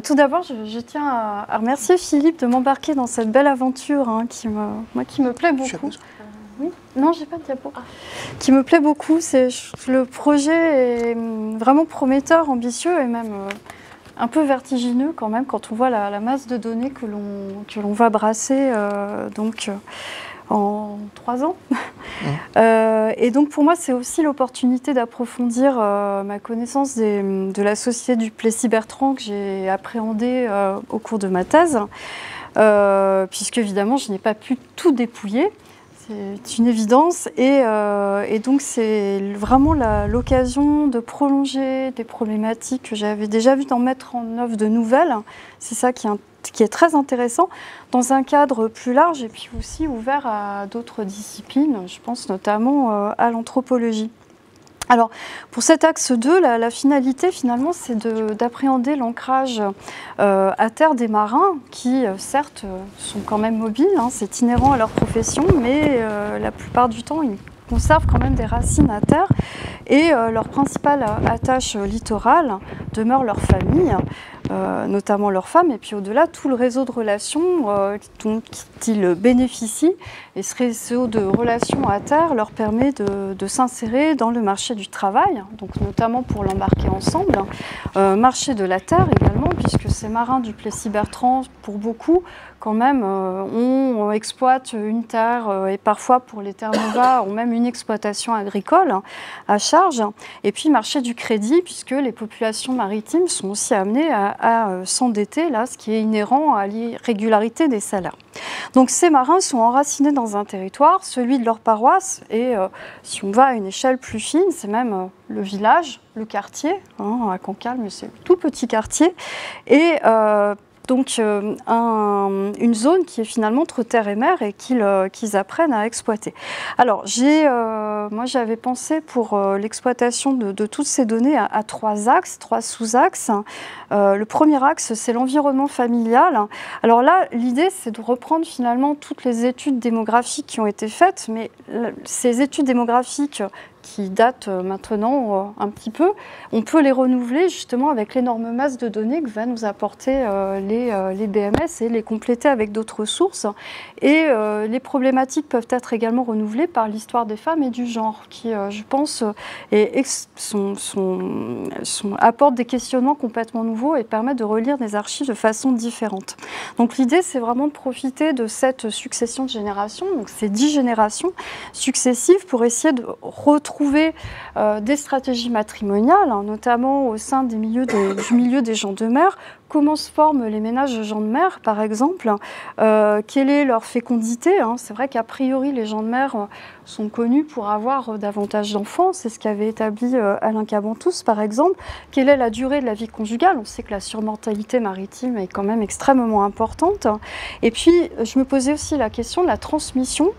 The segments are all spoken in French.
Tout d'abord, je tiens à remercier Philippe de m'embarquer dans cette belle aventure qui me plaît beaucoup. Oui, non, j'ai pas de diapo. Qui me plaît beaucoup. Le projet est vraiment prometteur, ambitieux et même un peu vertigineux quand même quand on voit la masse de données que l'on va brasser en 3 ans. Et donc pour moi, c'est aussi l'opportunité d'approfondir ma connaissance de la société du Plessis-Bertrand que j'ai appréhendée au cours de ma thèse, puisque évidemment, je n'ai pas pu tout dépouiller. C'est une évidence et donc c'est vraiment l'occasion de prolonger des problématiques que j'avais déjà vues, d'en mettre en œuvre de nouvelles. C'est ça qui est très intéressant dans un cadre plus large et puis aussi ouvert à d'autres disciplines. Je pense notamment à l'anthropologie. Alors, pour cet axe 2, la finalité, finalement, c'est d'appréhender l'ancrage à terre des marins qui, certes, sont quand même mobiles, c'est inhérent à leur profession, mais la plupart du temps, ils conservent quand même des racines à terre et leur principale attache littorale demeure leur famille, notamment leurs femmes, et puis au-delà, tout le réseau de relations dont ils bénéficient. Et ce réseau de relations à terre leur permet de s'insérer dans le marché du travail, donc notamment pour l'embarquer ensemble. Marché de la terre également, puisque ces marins du Plessis-Bertrand, pour beaucoup, quand même, on exploite une terre et parfois pour les terres nouvelles, ont même une exploitation agricole à charge. Et puis marché du crédit, puisque les populations maritimes sont aussi amenées à s'endetter, là, ce qui est inhérent à l'irrégularité des salaires. Donc ces marins sont enracinés dans un territoire, celui de leur paroisse, et si on va à une échelle plus fine, c'est même le village, le quartier, à Cancale, mais c'est un tout petit quartier, et donc une zone qui est finalement entre terre et mer et qu'ils apprennent à exploiter. Alors moi j'avais pensé pour l'exploitation de toutes ces données à 3 axes, 3 sous-axes. Le premier axe, c'est l'environnement familial. Alors là, l'idée, c'est de reprendre finalement toutes les études démographiques qui ont été faites, mais ces études démographiques qui datent maintenant un petit peu, on peut les renouveler justement avec l'énorme masse de données que va nous apporter les BMS et les compléter avec d'autres sources. Et les problématiques peuvent être également renouvelées par l'histoire des femmes et du genre, qui, je pense, apportent des questionnements complètement nouveaux et permettent de relire des archives de façon différente. Donc l'idée, c'est vraiment de profiter de cette succession de générations, donc ces 10 générations successives, pour essayer de retrouver des stratégies matrimoniales, notamment au sein du milieu des gens de mer. Comment se forment les ménages de gens de mer, par exemple, quelle est leur fécondité. C'est vrai qu'a priori, les gens de mer sont connus pour avoir davantage d'enfants. C'est ce qu'avait établi Alain Cabantous, par exemple. Quelle est la durée de la vie conjugale? On sait que la surmortalité maritime est quand même extrêmement importante. Et puis, je me posais aussi la question de la transmission.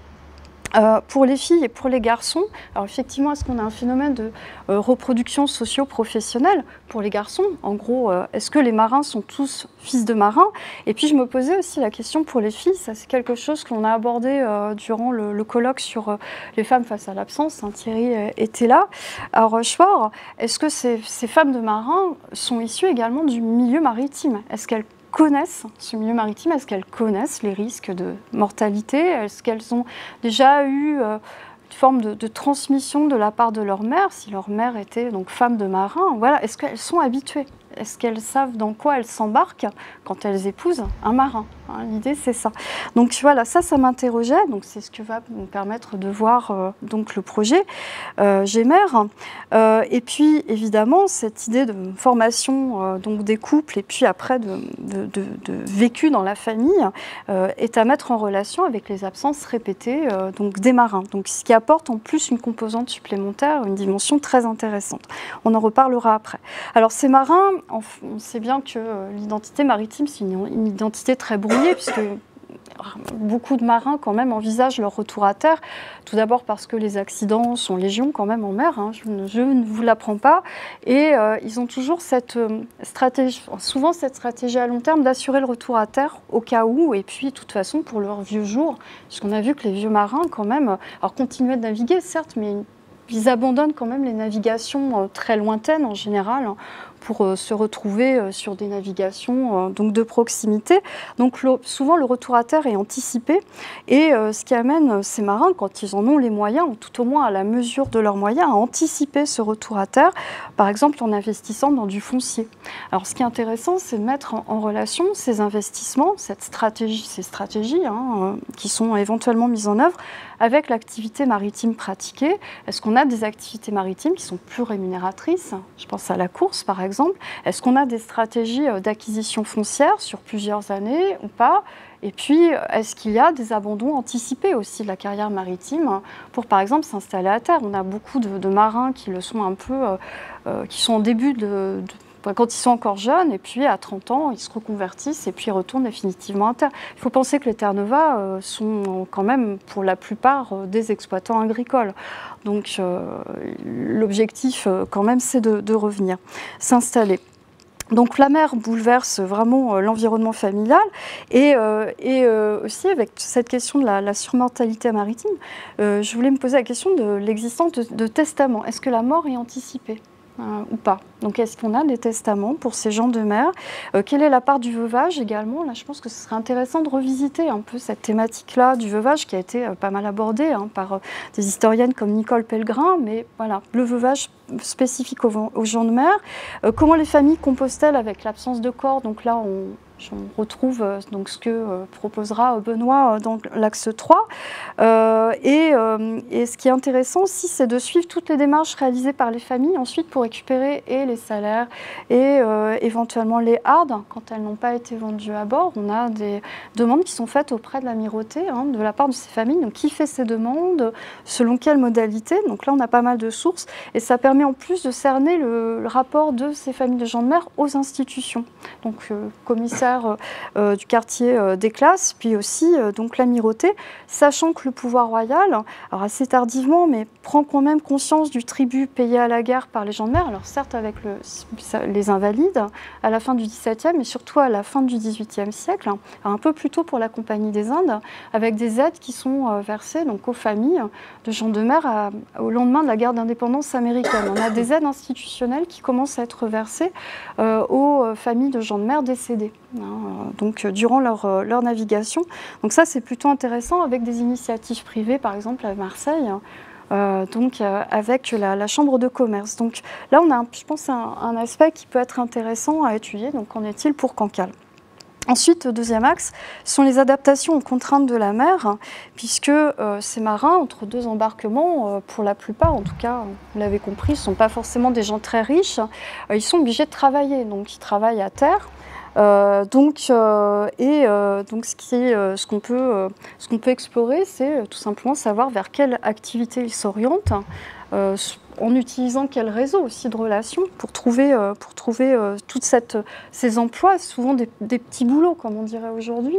Pour les filles et pour les garçons, alors effectivement, est-ce qu'on a un phénomène de reproduction socio-professionnelle pour les garçons? En gros, est-ce que les marins sont tous fils de marins? Et puis je me posais aussi la question pour les filles, ça c'est quelque chose que l'on a abordé durant le colloque sur les femmes face à l'absence, Thierry était là, à Rochefort. Est-ce que ces femmes de marins sont issues également du milieu maritime? Est-ce qu'elles connaissent ce milieu maritime? Est-ce qu'elles connaissent les risques de mortalité? Est-ce qu'elles ont déjà eu une forme de transmission de la part de leur mère, si leur mère était donc femme de marin? Voilà. Est-ce qu'elles sont habituées? Est-ce qu'elles savent dans quoi elles s'embarquent quand elles épousent un marin? L'idée, c'est ça. Donc voilà, ça m'interrogeait. Donc c'est ce que va nous permettre de voir donc le projet GEMER. Et puis évidemment, cette idée de formation donc des couples et puis après de vécu dans la famille est à mettre en relation avec les absences répétées donc des marins. Donc ce qui apporte en plus une composante supplémentaire, une dimension très intéressante. On en reparlera après. Alors ces marins, on sait bien que l'identité maritime, c'est une identité très brouillée, puisque beaucoup de marins quand même envisagent leur retour à terre, tout d'abord parce que les accidents sont légion quand même en mer, je ne vous l'apprends pas, et ils ont toujours cette stratégie, souvent cette stratégie à long terme d'assurer le retour à terre au cas où, et puis de toute façon pour leurs vieux jours, puisqu'on a vu que les vieux marins quand même, alors continuaient de naviguer certes, mais ils abandonnent quand même les navigations très lointaines en général pour se retrouver sur des navigations donc de proximité. Donc souvent le retour à terre est anticipé et ce qui amène ces marins, quand ils en ont les moyens, ou tout au moins à la mesure de leurs moyens, à anticiper ce retour à terre, par exemple en investissant dans du foncier. Alors ce qui est intéressant, c'est de mettre en relation ces investissements, ces stratégies qui sont éventuellement mises en œuvre avec l'activité maritime pratiquée. Est-ce qu'on a des activités maritimes qui sont plus rémunératrices? Je pense à la course par exemple. Est-ce qu'on a des stratégies d'acquisition foncière sur plusieurs années ou pas? Et puis, est-ce qu'il y a des abandons anticipés aussi de la carrière maritime pour, par exemple, s'installer à terre? On a beaucoup de marins qui le sont un peu, qui sont en début quand ils sont encore jeunes, et puis à 30 ans, ils se reconvertissent et puis retournent définitivement à terre. Il faut penser que les Terre Nova sont quand même, pour la plupart, des exploitants agricoles. Donc, l'objectif, quand même, c'est de revenir, s'installer. Donc la mer bouleverse vraiment l'environnement familial et aussi avec cette question de la surmortalité maritime, je voulais me poser la question de l'existence de testaments. Est-ce que la mort est anticipée ou pas? Donc est-ce qu'on a des testaments pour ces gens de mer? Quelle est la part du veuvage également? Là, je pense que ce serait intéressant de revisiter un peu cette thématique-là du veuvage qui a été pas mal abordée par des historiennes comme Nicole Pellegrin, mais voilà, le veuvage spécifique aux gens de mer. Comment les familles composent-elles avec l'absence de corps? Donc là, on retrouve donc ce que proposera Benoît dans l'axe 3. Et ce qui est intéressant aussi, c'est de suivre toutes les démarches réalisées par les familles ensuite pour récupérer et les salaires et éventuellement les hardes quand elles n'ont pas été vendues à bord. On a des demandes qui sont faites auprès de l'amirauté de la part de ces familles. Donc qui fait ces demandes? Selon quelle modalité? Donc là, on a pas mal de sources et ça permet en plus de cerner le rapport de ces familles de gens de mer aux institutions. Donc commissaire du quartier des classes, puis aussi donc l'amirauté, sachant que le pouvoir royal, alors assez tardivement, mais prend quand même conscience du tribut payé à la guerre par les gens de mer, alors certes avec les invalides à la fin du XVIIe et surtout à la fin du XVIIIe siècle, un peu plus tôt pour la Compagnie des Indes, avec des aides qui sont versées donc aux familles de gens de mer au lendemain de la guerre d'indépendance américaine. On a des aides institutionnelles qui commencent à être versées aux familles de gens de mer décédés. Donc durant leur navigation. Donc ça c'est plutôt intéressant avec des initiatives privées, par exemple à Marseille, avec la chambre de commerce. Donc là on a, je pense, un aspect qui peut être intéressant à étudier. Donc qu'en est-il pour Cancale? Ensuite, deuxième axe, sont les adaptations aux contraintes de la mer, puisque ces marins, entre deux embarquements, pour la plupart, en tout cas, vous l'avez compris, ne sont pas forcément des gens très riches, ils sont obligés de travailler, donc ils travaillent à terre. Donc ce qu'on peut explorer, c'est tout simplement savoir vers quelle activité ils s'orientent, en utilisant quel réseau aussi de relations pour trouver toutes ces emplois, souvent des petits boulots, comme on dirait aujourd'hui.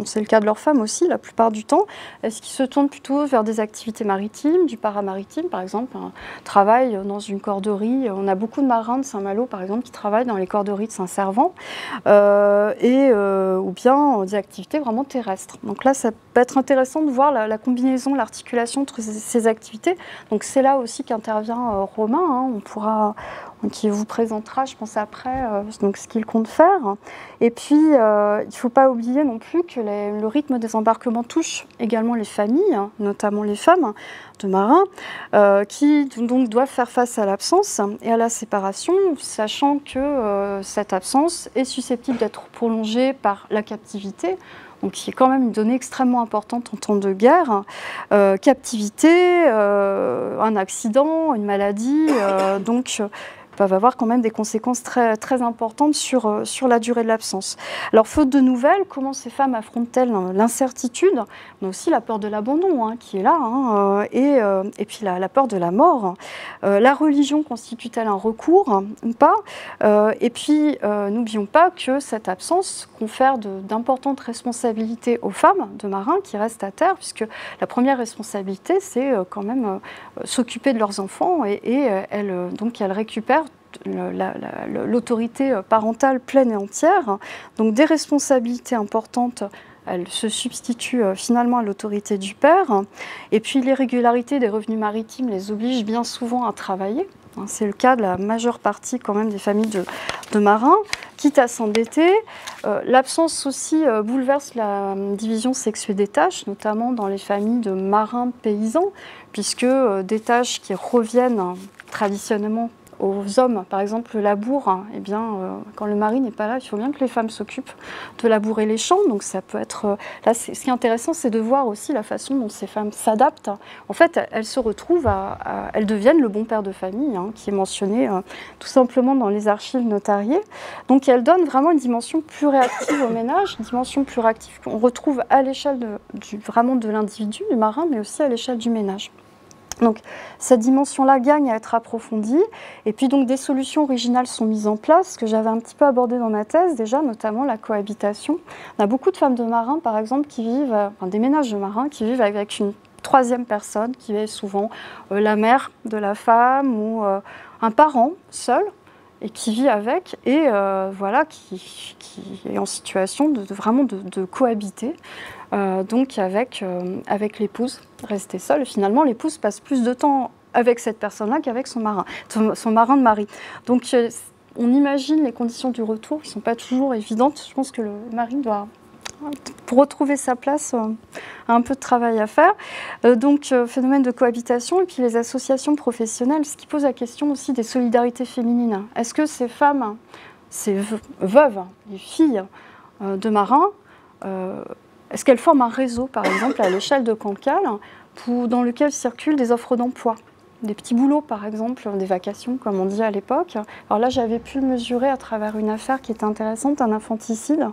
C'est le cas de leurs femmes aussi, la plupart du temps. Est-ce qu'ils se tournent plutôt vers des activités maritimes, du paramaritime, par exemple, un travail dans une corderie? On a beaucoup de marins de Saint-Malo, par exemple, qui travaillent dans les corderies de Saint-Servant, ou bien des activités vraiment terrestres. Donc là, ça peut être intéressant de voir la combinaison, l'articulation entre ces activités. Donc c'est là aussi qu'intervient Romain, qui vous présentera, je pense, après donc ce qu'il compte faire. Et puis, il ne faut pas oublier non plus que le rythme des embarquements touche également les familles, notamment les femmes de marins, qui donc doivent faire face à l'absence et à la séparation, sachant que cette absence est susceptible d'être prolongée par la captivité. Donc, qui est quand même une donnée extrêmement importante en temps de guerre. Captivité, un accident, une maladie, peuvent avoir quand même des conséquences très, très importantes sur la durée de l'absence. Alors, faute de nouvelles, comment ces femmes affrontent-elles l'incertitude, mais aussi la peur de l'abandon qui est là, et puis la peur de la mort. La religion constitue-t-elle un recours ou pas? Et puis, n'oublions pas que cette absence confère d'importantes responsabilités aux femmes de marins qui restent à terre, puisque la première responsabilité, c'est quand même s'occuper de leurs enfants, et elles récupèrent l'autorité parentale pleine et entière. Donc des responsabilités importantes, elles se substituent finalement à l'autorité du père. Et puis l'irrégularité des revenus maritimes les oblige bien souvent à travailler. C'est le cas de la majeure partie quand même des familles de marins, quitte à s'endetter. L'absence aussi bouleverse la division sexuée des tâches, notamment dans les familles de marins paysans, puisque des tâches qui reviennent traditionnellement aux hommes, par exemple le labour, eh bien, quand le mari n'est pas là, il faut bien que les femmes s'occupent de labourer les champs. Donc ça peut être... Là, ce qui est intéressant, c'est de voir aussi la façon dont ces femmes s'adaptent. En fait, elles se retrouvent, elles deviennent le bon père de famille, qui est mentionné tout simplement dans les archives notariées. Donc elles donnent vraiment une dimension plus réactive au ménage, une dimension plus réactive qu'on retrouve à l'échelle vraiment de l'individu, du marin, mais aussi à l'échelle du ménage. Donc cette dimension-là gagne à être approfondie, et puis donc des solutions originales sont mises en place, que j'avais un petit peu abordé dans ma thèse déjà, notamment la cohabitation. On a beaucoup de femmes de marins, par exemple, qui vivent, des ménages de marins qui vivent avec une troisième personne, qui est souvent la mère de la femme ou un parent seul, et qui vit avec, et voilà, qui est en situation vraiment de cohabiter. Donc avec l'épouse, restée seule. Et finalement, l'épouse passe plus de temps avec cette personne-là qu'avec son marin de mari. Donc on imagine les conditions du retour qui ne sont pas toujours évidentes. Je pense que le mari doit, pour retrouver sa place, a un peu de travail à faire. Donc phénomène de cohabitation, et puis les associations professionnelles, ce qui pose la question aussi des solidarités féminines. Est-ce que ces femmes, ces veuves, les filles de marins, est-ce qu'elles forment un réseau, par exemple, à l'échelle de Cancale, dans lequel circulent des offres d'emploi, des petits boulots, par exemple, des vacations, comme on dit à l'époque. Alors là, j'avais pu le mesurer à travers une affaire qui était intéressante, un infanticide,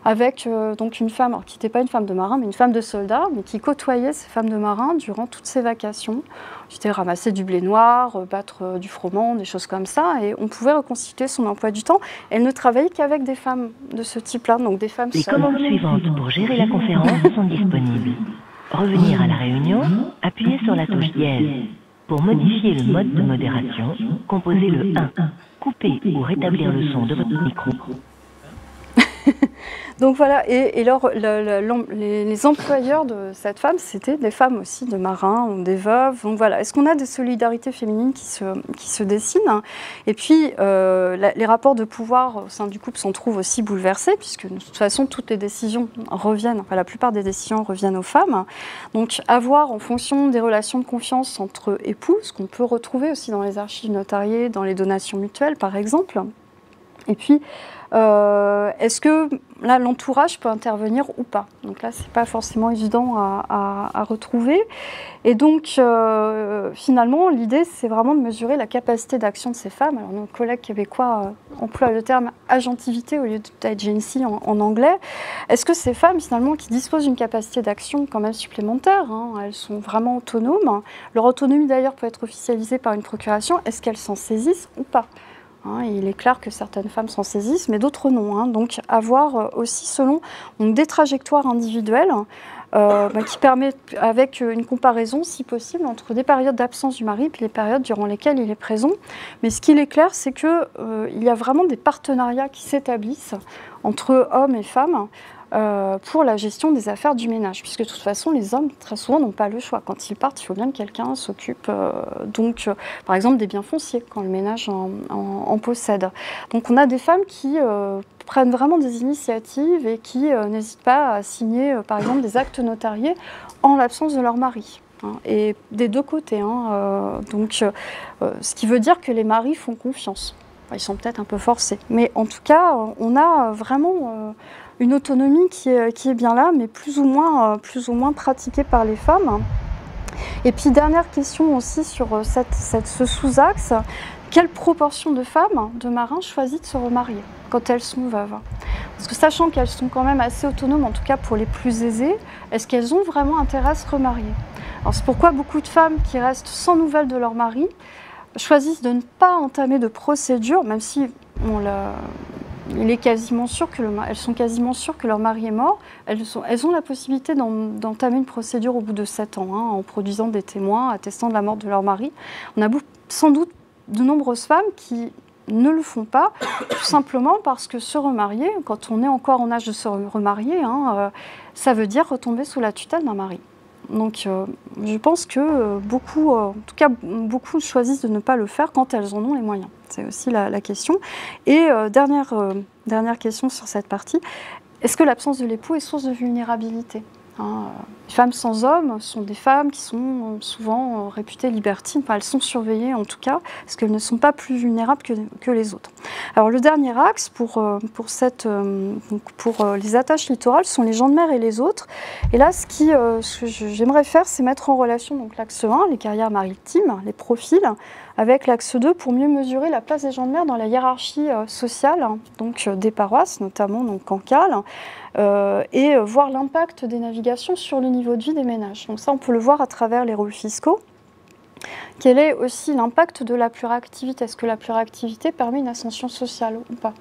avec donc une femme, alors, qui n'était pas une femme de marin, mais une femme de soldat, mais qui côtoyait ces femmes de marins durant toutes ses vacations. C'était ramasser du blé noir, battre du froment, des choses comme ça, et on pouvait reconstituer son emploi du temps. Elle ne travaillait qu'avec des femmes de ce type-là, donc des femmes seules. Les commandes suivantes pour gérer la conférence sont disponibles. Revenir à la réunion, appuyez sur la touche dièse. Pour modifier le mode de modération, composez le 1. Couper ou rétablir le son de votre micro. Donc voilà, et alors les employeurs de cette femme, c'était des femmes aussi de marins ou des veuves. Donc voilà, est-ce qu'on a des solidarités féminines qui se dessinent? Et puis les rapports de pouvoir au sein du couple s'en trouvent aussi bouleversés, puisque de toute façon toutes les décisions reviennent, enfin la plupart des décisions reviennent aux femmes. Donc à voir en fonction des relations de confiance entre époux, ce qu'on peut retrouver aussi dans les archives notariées, dans les donations mutuelles par exemple. Et puis, est-ce que là, l'entourage peut intervenir ou pas? Donc là, ce n'est pas forcément évident à retrouver. Et donc, finalement, l'idée, c'est vraiment de mesurer la capacité d'action de ces femmes. Alors, nos collègues québécois emploient le terme agentivité au lieu d'agency en anglais. Est-ce que ces femmes, finalement, qui disposent d'une capacité d'action quand même supplémentaire, elles sont vraiment autonomes. Leur autonomie, d'ailleurs, peut être officialisée par une procuration. Est-ce qu'elles s'en saisissent ou pas? Il est clair que certaines femmes s'en saisissent, mais d'autres non. Donc, à voir aussi selon des trajectoires individuelles qui permettent, avec une comparaison, si possible, entre des périodes d'absence du mari et les périodes durant lesquelles il est présent. Mais ce qu'il est clair, c'est qu'il y a vraiment des partenariats qui s'établissent entre hommes et femmes pour la gestion des affaires du ménage, puisque de toute façon, les hommes, très souvent, n'ont pas le choix. Quand ils partent, il faut bien que quelqu'un s'occupe, par exemple, des biens fonciers, quand le ménage en possède. Donc, on a des femmes qui prennent vraiment des initiatives et qui n'hésitent pas à signer, par exemple, des actes notariés en l'absence de leur mari. Et des deux côtés. Ce qui veut dire que les maris font confiance. Ils sont peut-être un peu forcés. Mais en tout cas, on a vraiment une autonomie qui est bien là, mais plus ou moins pratiquée par les femmes. Et puis, dernière question aussi sur ce sous-axe. Quelle proportion de femmes, de marins, choisissent de se remarier quand elles sont veuves? Parce que sachant qu'elles sont quand même assez autonomes, en tout cas pour les plus aisées, est-ce qu'elles ont vraiment intérêt à se remarier? Alors c'est pourquoi beaucoup de femmes qui restent sans nouvelles de leur mari choisissent de ne pas entamer de procédure, même si elles sont quasiment sûres que leur mari est mort. Elles ont la possibilité d'entamer une procédure au bout de 7 ans, en produisant des témoins attestant de la mort de leur mari. On a sans doute de nombreuses femmes qui ne le font pas, tout simplement parce que se remarier, quand on est encore en âge de se remarier, ça veut dire retomber sous la tutelle d'un mari. Donc je pense que beaucoup, en tout cas beaucoup choisissent de ne pas le faire quand elles en ont les moyens. C'est aussi la question. Et dernière question sur cette partie, est-ce que l'absence de l'époux est source de vulnérabilité ? Les femmes sans homme sont des femmes qui sont souvent réputées libertines, enfin, elles sont surveillées en tout cas, parce qu'elles ne sont pas plus vulnérables que les autres. Alors le dernier axe pour les attaches littorales sont les gens de mer et les autres. Et là, ce que j'aimerais faire, c'est mettre en relation l'axe 1, les carrières maritimes, les profils, avec l'axe 2 pour mieux mesurer la place des gens de mer dans la hiérarchie sociale, donc des paroisses, notamment Cancale, et voir l'impact des navigations sur le niveau de vie des ménages. Donc ça, on peut le voir à travers les rôles fiscaux. Quel est aussi l'impact de la pluriactivité? Est-ce que la pluriactivité permet une ascension sociale ou pas?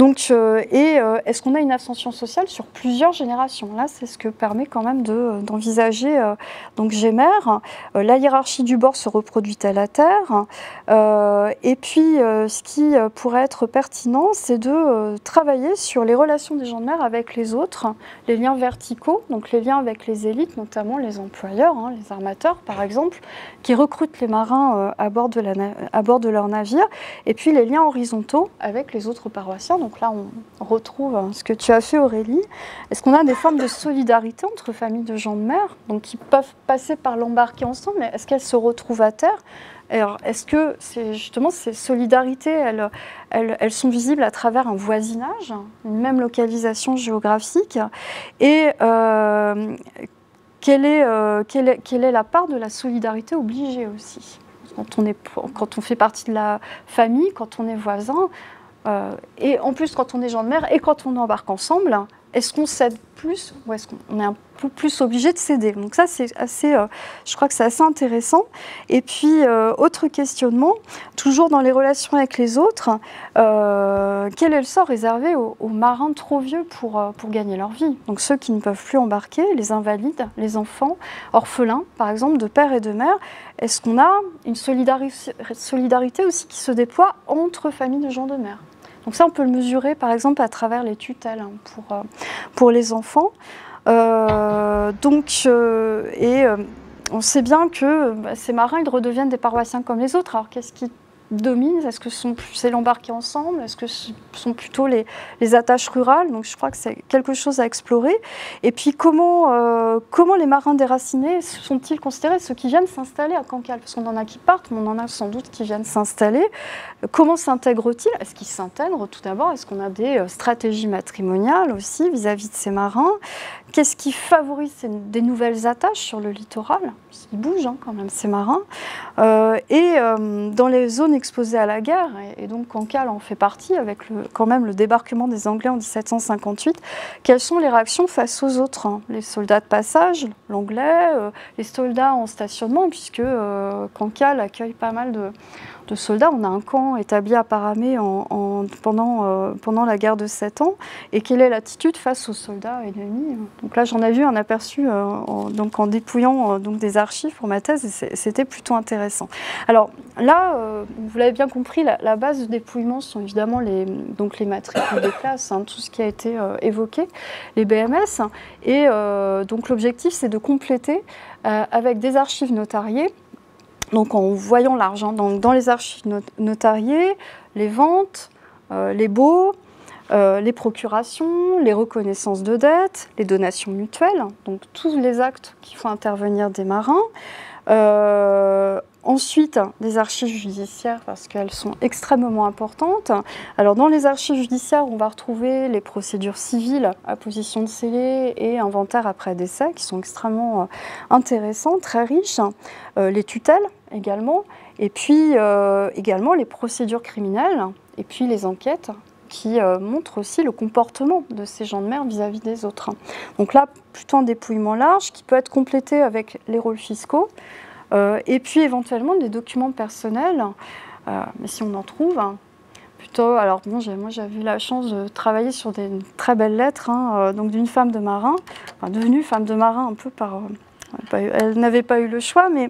Est-ce qu'on a une ascension sociale sur plusieurs générations? Là, c'est ce que permet quand même d'envisager Gémer. La hiérarchie du bord se reproduit-elle à terre? Et puis, ce qui pourrait être pertinent, c'est de travailler sur les relations des gens de mer avec les autres, les liens verticaux, donc les liens avec les élites, notamment les employeurs, les armateurs par exemple, qui recrutent les marins à bord de leur navire, et puis les liens horizontaux avec les autres paroissiens. Donc là, on retrouve ce que tu as fait, Aurélie. Est-ce qu'on a des formes de solidarité entre familles de gens de mer, donc qui peuvent passer par l'embarquer ensemble, mais est-ce qu'elles se retrouvent à terre? Alors, est-ce que justement ces solidarités, elles sont visibles à travers un voisinage, une même localisation géographique? Et quelle est la part de la solidarité obligée aussi? Quand on fait partie de la famille, quand on est voisin, et en plus quand on est gens de mer et quand on embarque ensemble, est-ce qu'on cède plus ou est-ce qu'on est un peu plus obligé de céder? Donc ça, c'est assez, je crois que c'est assez intéressant. Et puis, autre questionnement, toujours dans les relations avec les autres, quel est le sort réservé aux marins trop vieux pour gagner leur vie? Donc ceux qui ne peuvent plus embarquer, les invalides, les enfants, orphelins, par exemple, de père et de mère. Est-ce qu'on a une solidarité aussi qui se déploie entre familles de gens de mer? Donc ça, on peut le mesurer, par exemple, à travers les tutelles pour les enfants. On sait bien que ces marins, ils redeviennent des paroissiens comme les autres. Alors, qu'est-ce qui domine? Est-ce que c'est l'embarquer ensemble? Est-ce que ce sont plutôt les attaches rurales? Donc, je crois que c'est quelque chose à explorer. Et puis, comment les marins déracinés sont-ils considérés, ceux qui viennent s'installer à Cancale? Parce qu'on en a qui partent, mais on en a sans doute qui viennent s'installer. Comment s'intègrent-ils? Est-ce qu'ils s'intègrent tout d'abord? Est-ce qu'on a des stratégies matrimoniales aussi vis-à-vis de ces marins? Qu'est-ce qui favorise des nouvelles attaches sur le littoral? Ils bougent quand même, ces marins. Dans les zones exposées à la guerre, et donc Cancale en fait partie, avec quand même le débarquement des Anglais en 1758, quelles sont les réactions face aux autres? Les soldats de passage, l'anglais, les soldats en stationnement, puisque Cancale accueille pas mal de soldats. On a un camp établi à Paramé pendant la guerre de 7 ans. Et quelle est l'attitude face aux soldats ennemis? Donc là, j'en ai vu un aperçu en dépouillant des archives pour ma thèse, et c'était plutôt intéressant. Alors là, vous l'avez bien compris, la base de dépouillement sont évidemment les matricules des classes, tout ce qui a été évoqué, les BMS. Et donc l'objectif, c'est de compléter avec des archives notariées. Donc en voyant l'argent dans les archives notariées, les ventes, les baux, les procurations, les reconnaissances de dettes, les donations mutuelles, donc tous les actes qui font intervenir des marins. Ensuite, des archives judiciaires parce qu'elles sont extrêmement importantes. Alors dans les archives judiciaires, on va retrouver les procédures civiles, apposition de scellés et inventaire après décès qui sont extrêmement intéressants, très riches. Les tutelles également, et puis également les procédures criminelles et puis les enquêtes qui montrent aussi le comportement de ces gens de mer vis-à-vis des autres. Donc là, plutôt un dépouillement large qui peut être complété avec les rôles fiscaux. Et puis éventuellement des documents personnels, mais si on en trouve, plutôt. Alors bon, moi j'avais eu la chance de travailler sur des très belles lettres, donc d'une femme de marin, devenue femme de marin un peu elle n'avait pas eu le choix, mais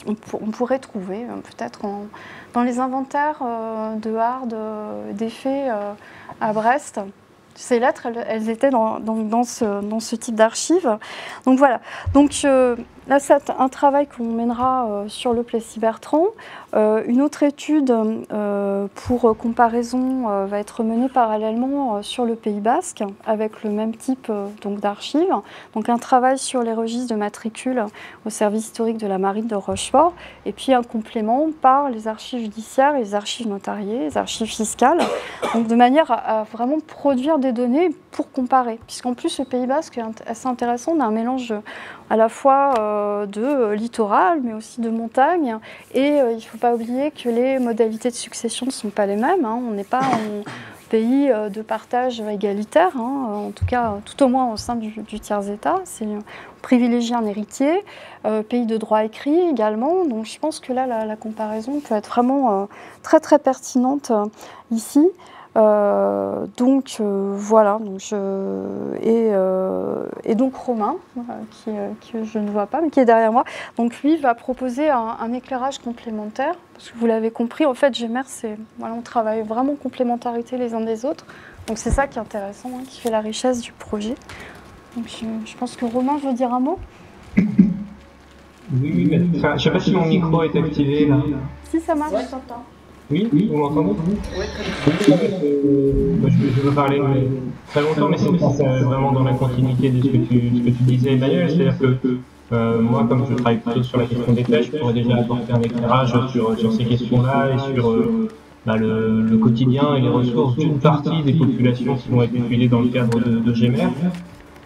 on pourrait trouver peut-être dans les inventaires de Hardes, d'effets à Brest. ces lettres, elles étaient dans ce type d'archives. Donc voilà. Donc là, c'est un travail qu'on mènera sur le Plessis-Bertrand. Une autre étude pour comparaison va être menée parallèlement sur le Pays Basque avec le même type d'archives. Donc un travail sur les registres de matricules au service historique de la marine de Rochefort et puis un complément par les archives judiciaires, les archives notariées, les archives fiscales. Donc de manière à vraiment produire des données pour comparer. Puisqu'en plus le Pays Basque est assez intéressant, on a un mélange à la fois de littoral, mais aussi de montagne. Et il ne faut pas oublier que les modalités de succession ne sont pas les mêmes. On n'est pas en pays de partage égalitaire, en tout cas, tout au moins au sein du tiers-État. On privilégie un héritier, pays de droit écrit également. Donc je pense que là, la comparaison peut être vraiment très très pertinente ici. Voilà, et donc Romain, que je ne vois pas, mais qui est derrière moi, donc lui va proposer un éclairage complémentaire, parce que vous l'avez compris, en fait, GEMER, on travaille vraiment en complémentarité les uns des autres, donc c'est ça qui est intéressant, qui fait la richesse du projet. Donc je pense que Romain veut dire un mot. Oui, mais je ne sais pas si mon micro est activé là. Si ça marche, je t'entends. Oui, vous m'entendez? Oui, très bien. Je veux parler très longtemps, mais c'est vraiment dans la continuité de ce que tu disais, Emmanuel. C'est-à-dire que moi, comme je travaille plutôt sur la question des pêches, je pourrais déjà apporter un éclairage sur ces questions-là et sur le quotidien et les ressources d'une partie des populations qui vont être étudiées dans le cadre de GEMER.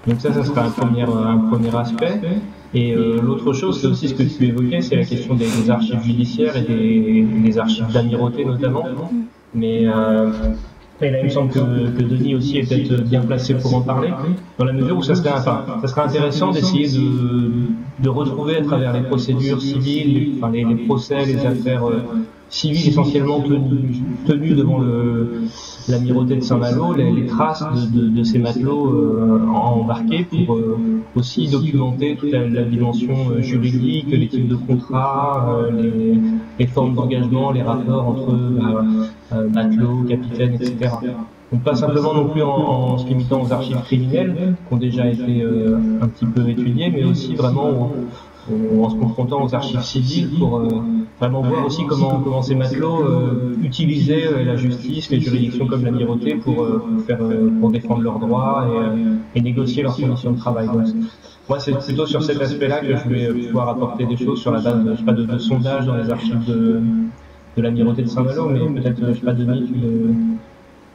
Donc ça sera un premier aspect. Et l'autre chose, c'est aussi ce que tu évoquais, c'est la question des archives judiciaires et des archives d'amirauté notamment. Mais là, il me semble que Denis aussi est peut-être bien placé pour en parler, dans la mesure où ça serait intéressant d'essayer de retrouver à travers les procédures civiles, les procès, les affaires civiles essentiellement tenues devant l'amirauté de Saint-Malo, les traces de ces matelots embarqués pour aussi documenter toute la dimension juridique, les types de contrats, les formes d'engagement, les rapports entre matelots, capitaines, etc. Donc pas simplement non plus en se limitant aux archives criminelles, qui ont déjà été un petit peu étudiées, mais aussi vraiment en se confrontant aux archives civiles pour vraiment voir aussi comment ces matelots utilisaient la justice, les juridictions comme l'amirauté pour défendre leurs droits et négocier leurs conditions de travail. Donc, moi, c'est plutôt sur cet aspect-là que je vais pouvoir apporter des choses sur la base de sondages dans les archives de l'amirauté de Saint-Malo, mais peut-être, Denis, tu veux...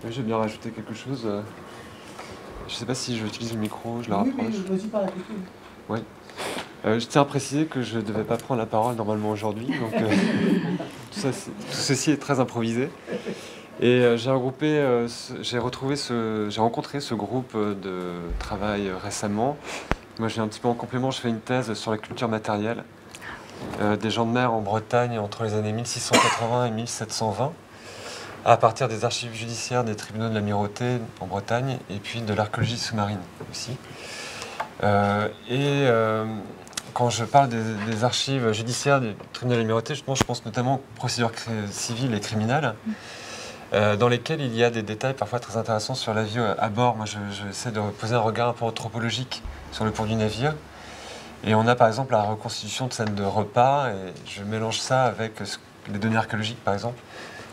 Oui, je vais bien rajouter quelque chose. Je ne sais pas si j'utilise le micro, je le rapproche. Oui, mais je aussi par la question. Oui. Je tiens à préciser que je ne devais pas prendre la parole normalement aujourd'hui, donc tout ceci est très improvisé. Et j'ai rencontré ce groupe de travail récemment. Moi, j'ai un petit peu en complément, je fais une thèse sur la culture matérielle des gens de mer en Bretagne entre les années 1680 et 1720, à partir des archives judiciaires des tribunaux de l'amirauté en Bretagne et puis de l'archéologie sous-marine aussi. Quand je parle des archives judiciaires des tribunaux de l'amirauté, je pense notamment aux procédures civiles et criminelles, dans lesquelles il y a des détails parfois très intéressants sur la vie à bord. Moi, j'essaie de poser un regard un peu anthropologique sur le port du navire. Et on a par exemple la reconstitution de scènes de repas, et je mélange ça avec les données archéologiques par exemple,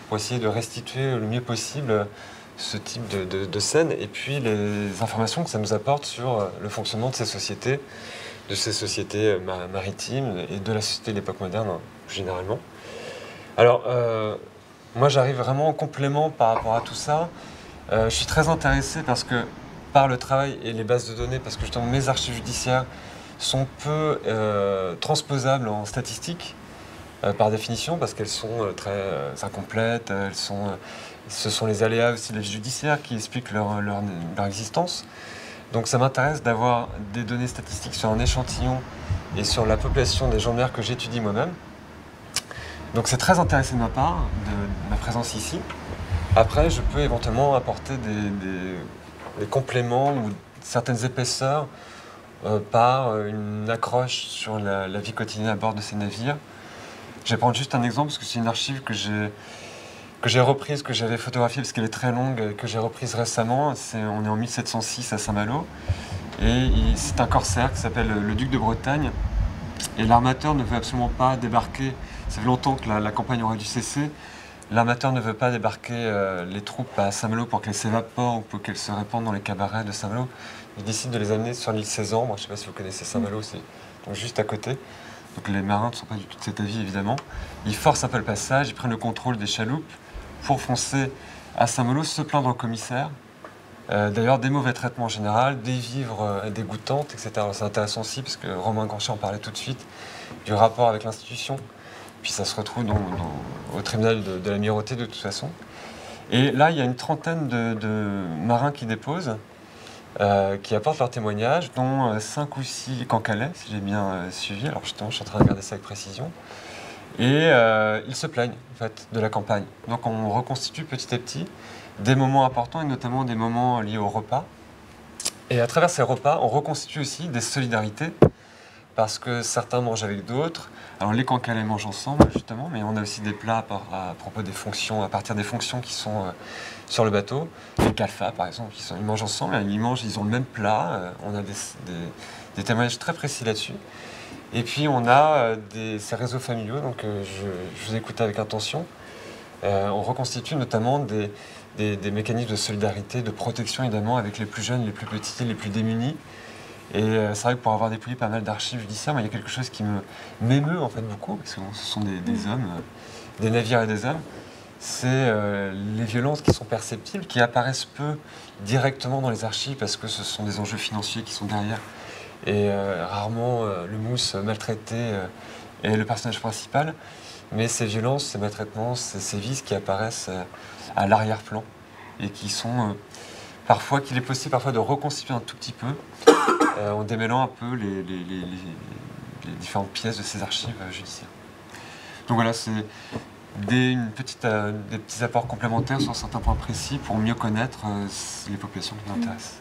pour essayer de restituer le mieux possible ce type de scènes, et puis les informations que ça nous apporte sur le fonctionnement de ces sociétés maritimes et de la société de l'époque moderne plus généralement. Alors, moi j'arrive vraiment en complément par rapport à tout ça. Je suis très intéressé par le travail et les bases de données, parce que justement mes archives judiciaires sont peu transposables en statistiques par définition, parce qu'elles sont très incomplètes, ce sont les aléas aussi de la vie judiciaire qui expliquent leur existence. Donc ça m'intéresse d'avoir des données statistiques sur un échantillon et sur la population des gens de mer que j'étudie moi-même. Donc c'est très intéressant de ma part, de ma présence ici. Après, je peux éventuellement apporter des compléments ou certaines épaisseurs par une accroche sur la vie quotidienne à bord de ces navires. Je vais prendre juste un exemple, parce que c'est une archive que que j'ai reprise, que j'avais photographiée parce qu'elle est très longue, que j'ai reprise récemment. On est en 1706 à Saint-Malo. Et c'est un corsaire qui s'appelle le Duc de Bretagne. Et l'armateur ne veut absolument pas débarquer. Ça fait longtemps que la campagne aurait dû cesser. L'armateur ne veut pas débarquer les troupes à Saint-Malo pour qu'elles s'évaporent ou pour qu'elles se répandent dans les cabarets de Saint-Malo. Il décide de les amener sur l'île Cézanne. Je ne sais pas si vous connaissez Saint-Malo, c'est donc juste à côté. Donc les marins ne sont pas du tout de cet avis, évidemment. Ils forcent un peu le passage, ils prennent le contrôle des chaloupes pour foncer à Saint-Malo, se plaindre au commissaire. D'ailleurs, des mauvais traitements en général, des vivres dégoûtantes, etc. C'est intéressant aussi, parce que Romain Ganchet en parlait tout de suite, du rapport avec l'institution. Puis ça se retrouve au tribunal de l'amirauté de toute façon. Et là, il y a une trentaine de marins qui déposent, qui apportent leur témoignage, dont 5 ou 6 cancalais, si j'ai bien suivi. Alors justement, je suis en train de regarder ça avec précision. Et ils se plaignent en fait, de la campagne. Donc on reconstitue petit à petit des moments importants, et notamment des moments liés au repas. Et à travers ces repas, on reconstitue aussi des solidarités, parce que certains mangent avec d'autres. Alors les cancalais mangent ensemble, justement, mais on a aussi des plats à propos des fonctions, à partir des fonctions qui sont sur le bateau. Les calfas, par exemple, ils mangent ensemble, ils ont le même plat. On a des témoignages très précis là-dessus. Et puis on a ces réseaux familiaux, donc je vous écoute avec attention. On reconstitue notamment des mécanismes de solidarité, de protection évidemment avec les plus jeunes, les plus petits, les plus démunis. Et c'est vrai que pour avoir dépouillé pas mal d'archives judiciaires, il y a quelque chose qui m'émeut en fait beaucoup, parce que ce sont des hommes, des navires et des hommes. C'est les violences qui sont perceptibles, qui apparaissent peu directement dans les archives, parce que ce sont des enjeux financiers qui sont derrière. Et rarement le mousse maltraité est le personnage principal. Mais ces violences, ces maltraitements, ces vices qui apparaissent à l'arrière-plan et qui sont parfois, qu'il est possible parfois de reconstituer un tout petit peu en démêlant un peu les différentes pièces de ces archives judiciaires. Donc voilà, c'est des petits apports complémentaires sur certains points précis pour mieux connaître les populations qui nous intéressent.